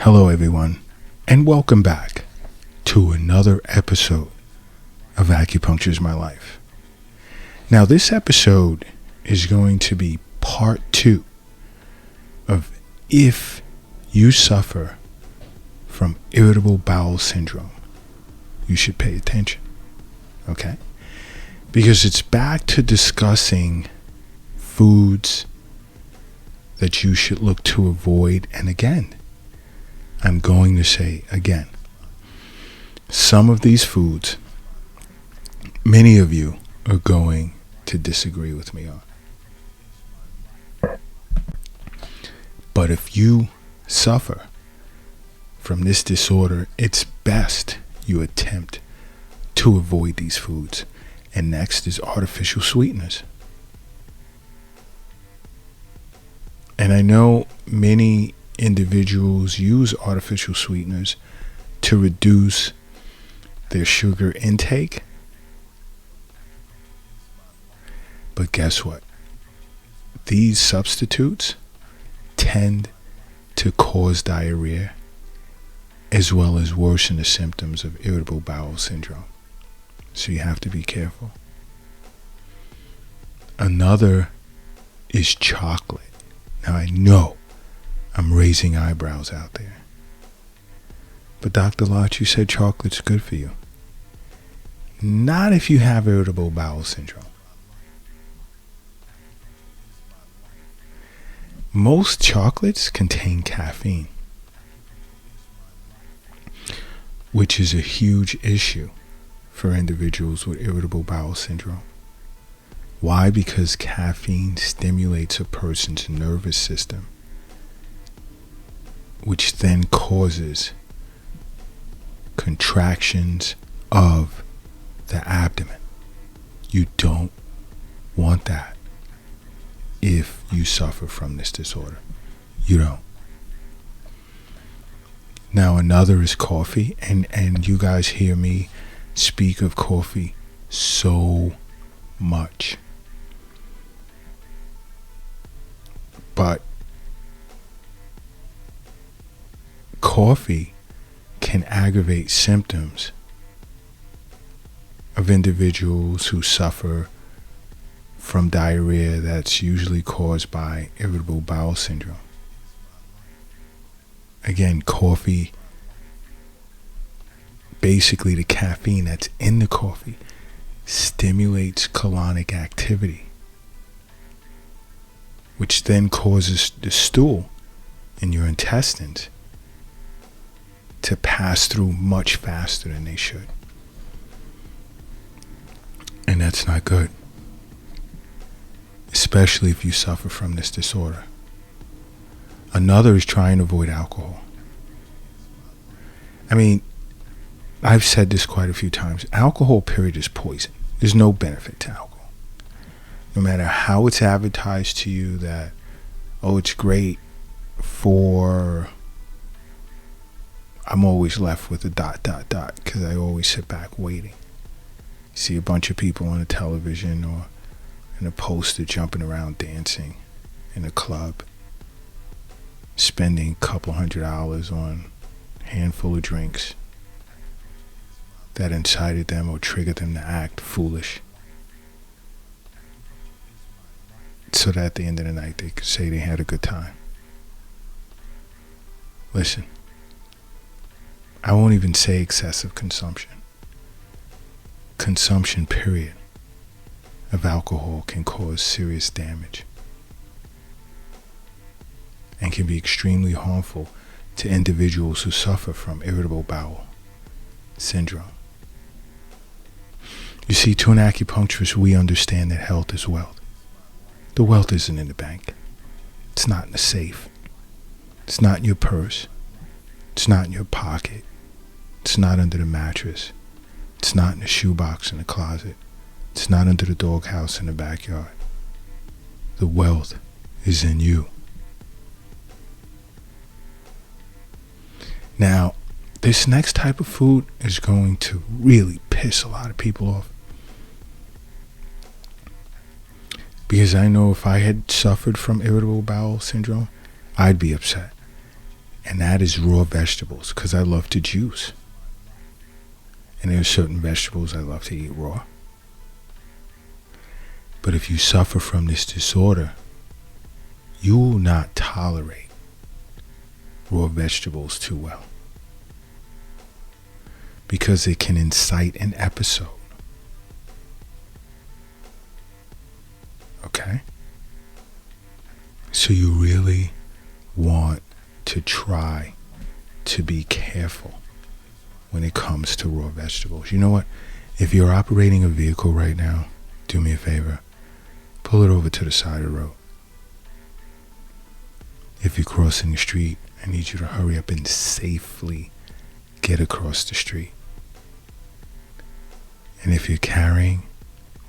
Hello, everyone, and welcome back to another episode of Acupuncture is My Life. Now, this episode is going to be part 2 of if you suffer from irritable bowel syndrome, you should pay attention, okay? Because it's back to discussing foods that you should look to avoid. And again, I'm going to say again, some of these foods, many of you are going to disagree with me on. But if you suffer from this disorder, it's best you attempt to avoid these foods. And next is artificial sweeteners. And I know many individuals use artificial sweeteners to reduce their sugar intake. But guess what? These substitutes tend to cause diarrhea as well as worsen the symptoms of irritable bowel syndrome. So you have to be careful. Another is chocolate. Now I know I'm raising eyebrows out there. But Dr. Lott, you said chocolate's good for you. Not if you have irritable bowel syndrome. Most chocolates contain caffeine, which is a huge issue for individuals with irritable bowel syndrome. Why? Because caffeine stimulates a person's nervous system, which then causes contractions of the abdomen. You don't want that if you suffer from this disorder. You don't. Now another is coffee, and you guys hear me speak of coffee so much. But coffee can aggravate symptoms of individuals who suffer from diarrhea that's usually caused by irritable bowel syndrome. Again, coffee, basically the caffeine that's in the coffee stimulates colonic activity, which then causes the stool in your intestines to pass through much faster than they should. And that's not good, especially if you suffer from this disorder. Another is trying to avoid alcohol. I mean, I've said this quite a few times. Alcohol, period, is poison. There's no benefit to alcohol. No matter how it's advertised to you that, oh, it's great for... I'm always left with a ... because I always sit back waiting. You see a bunch of people on the television or in a poster jumping around dancing in a club, spending a couple $100 on a handful of drinks that incited them or triggered them to act foolish, so that at the end of the night they could say they had a good time. Listen, I won't even say excessive consumption. Consumption, period, of alcohol can cause serious damage and can be extremely harmful to individuals who suffer from irritable bowel syndrome. You see, to an acupuncturist, we understand that health is wealth. The wealth isn't in the bank. It's not in the safe. It's not in your purse. It's not in your pocket. It's not under the mattress. It's not in the shoebox in the closet. It's not under the doghouse in the backyard. The wealth is in you. Now, this next type of food is going to really piss a lot of people off. Because I know if I had suffered from irritable bowel syndrome, I'd be upset. And that is raw vegetables, because I love to juice. And there are certain vegetables I love to eat raw. But if you suffer from this disorder, you will not tolerate raw vegetables too well, because it can incite an episode. Okay? So you really want to try to be careful when it comes to raw vegetables. You know what? If you're operating a vehicle right now, do me a favor. Pull it over to the side of the road. If you're crossing the street, I need you to hurry up and safely get across the street. And if you're carrying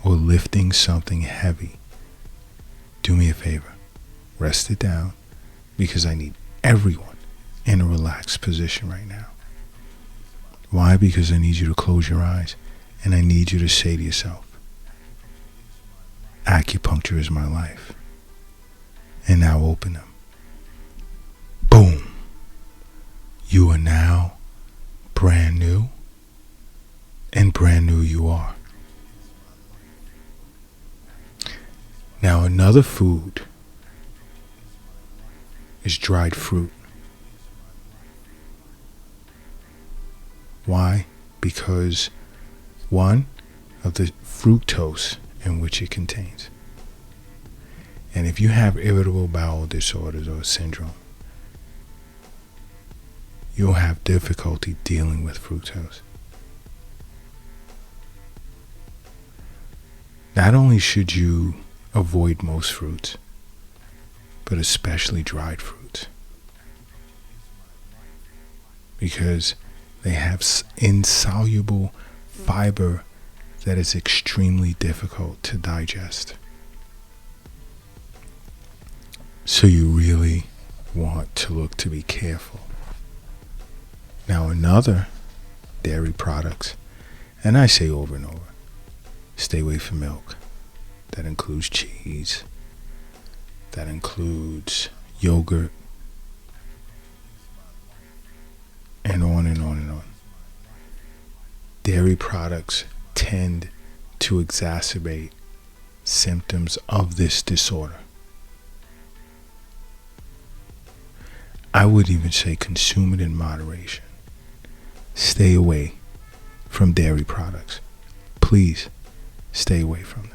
or lifting something heavy, do me a favor. Rest it down, because I need everyone in a relaxed position right now. Why? Because I need you to close your eyes, and I need you to say to yourself, acupuncture is my life. And now open them. Boom. You are now brand new, and brand new you are. Now another food is dried fruit. Why? Because one, of the fructose in which it contains. And if you have irritable bowel disorders or syndrome, you'll have difficulty dealing with fructose. Not only should you avoid most fruits, but especially dried fruits, because they have insoluble fiber that is extremely difficult to digest. So you really want to look to be careful. Now another, dairy products, and I say over and over, stay away from milk. That includes cheese. That includes yogurt. And on and on and on. Dairy products tend to exacerbate symptoms of this disorder. I would even say consume it in moderation. Stay away from dairy products. Please stay away from them.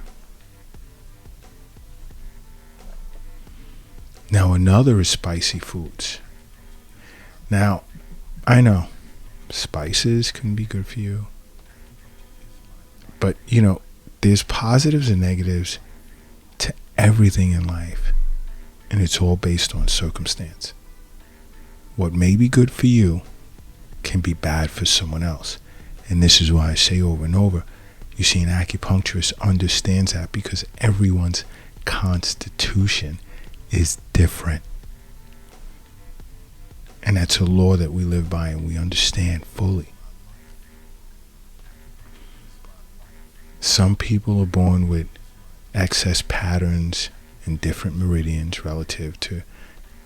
Now another is spicy foods. Now, I know spices can be good for you, but there's positives and negatives to everything in life, and it's all based on circumstance. What may be good for you can be bad for someone else. And this is why I say over and over, you see, an acupuncturist understands that, because everyone's constitution is different. And that's a law that we live by and we understand fully. Some people are born with excess patterns and different meridians relative to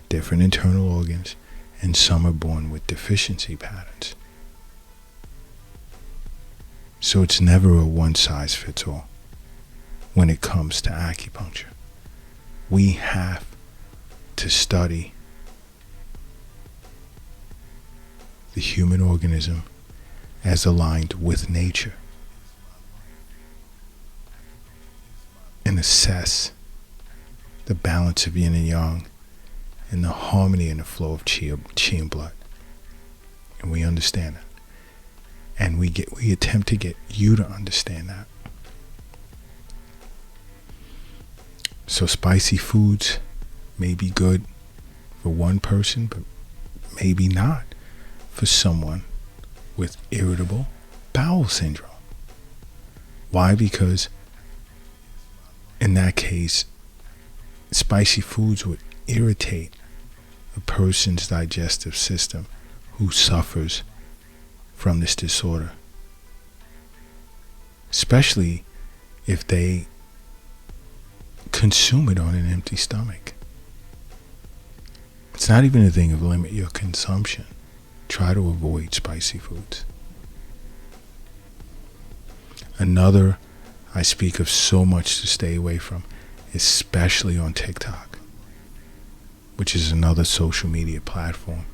different internal organs, and some are born with deficiency patterns. So it's never a one-size-fits-all when it comes to acupuncture. We have to study the human organism as aligned with nature and assess the balance of yin and yang and the harmony and the flow of chi and blood. And we understand that. And we attempt to get you to understand that. So spicy foods may be good for one person, but maybe not for someone with irritable bowel syndrome. Why? Because in that case, spicy foods would irritate a person's digestive system who suffers from this disorder, especially if they consume it on an empty stomach. It's not even a thing of limit your consumption. Try to avoid spicy foods. Another I speak of so much to stay away from, especially on TikTok, which is another social media platform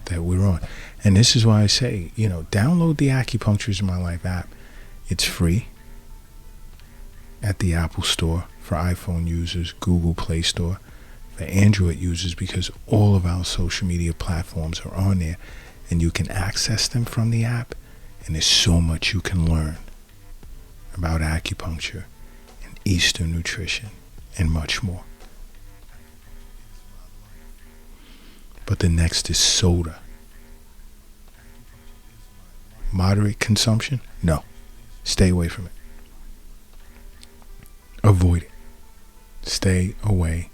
that we're on. And this is why I say, download the Acupuncture in My Life app. It's free at the Apple Store for iPhone users, Google Play Store for Android users, because all of our social media platforms are on there and you can access them from the app, and there's so much you can learn about acupuncture and Eastern nutrition and much more. But the next is soda. Moderate consumption? No. Stay away from it. Avoid it. Stay away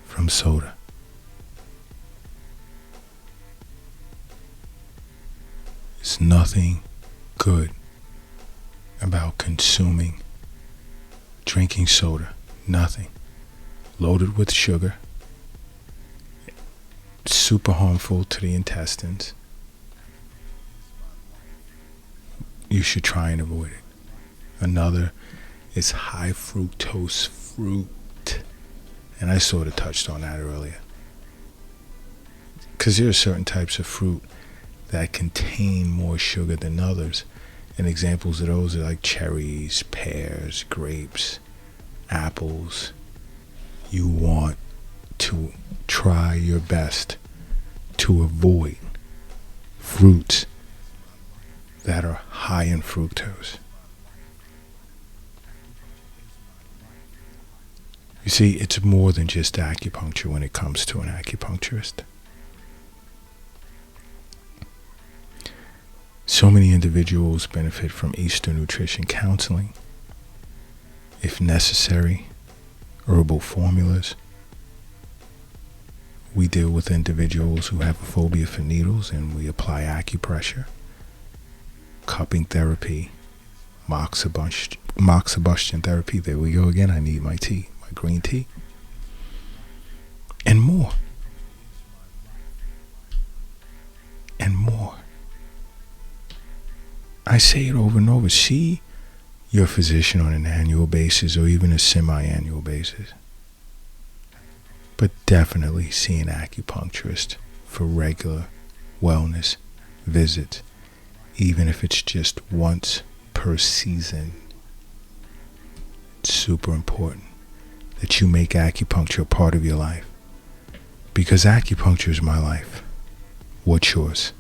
from soda. There's nothing good about drinking soda. Nothing. Loaded with sugar. Super harmful to the intestines. You should try and avoid it. Another is high fructose fruit. And I sort of touched on that earlier. Because there are certain types of fruit that contain more sugar than others. And examples of those are like cherries, pears, grapes, apples. You want to try your best to avoid fruits that are high in fructose. You see, it's more than just acupuncture when it comes to an acupuncturist. So many individuals benefit from Eastern nutrition counseling. If necessary, herbal formulas. We deal with individuals who have a phobia for needles, and we apply acupressure, cupping therapy, moxibustion therapy. There we go again. I need my tea, my green tea, and more. And more. I say it over and over. See your physician on an annual basis or even a semi-annual basis. But definitely see an acupuncturist for regular wellness visits, even if it's just once per season. It's super important that you make acupuncture a part of your life, because acupuncture is my life. What's yours?